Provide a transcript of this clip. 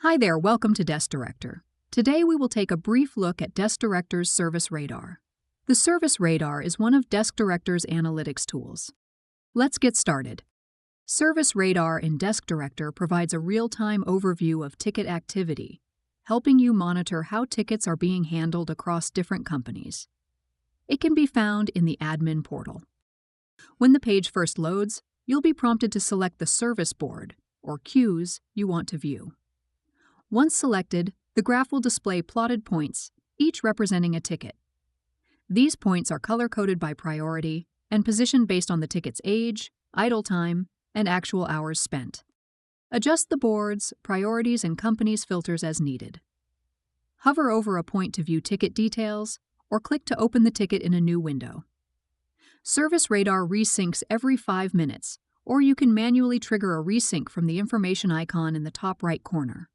Hi there, welcome to Desk Director. Today we will take a brief look at Desk Director's Service Radar. The Service Radar is one of Desk Director's analytics tools. Let's get started. Service Radar in Desk Director provides a real-time overview of ticket activity, helping you monitor how tickets are being handled across different companies. It can be found in the Admin portal. When the page first loads, you'll be prompted to select the service board, or queues, you want to view. Once selected, the graph will display plotted points, each representing a ticket. These points are color-coded by priority and positioned based on the ticket's age, idle time, and actual hours spent. Adjust the boards, priorities, and companies' filters as needed. Hover over a point to view ticket details, or click to open the ticket in a new window. Service Radar resyncs every 5 minutes, or you can manually trigger a resync from the information icon in the top right corner.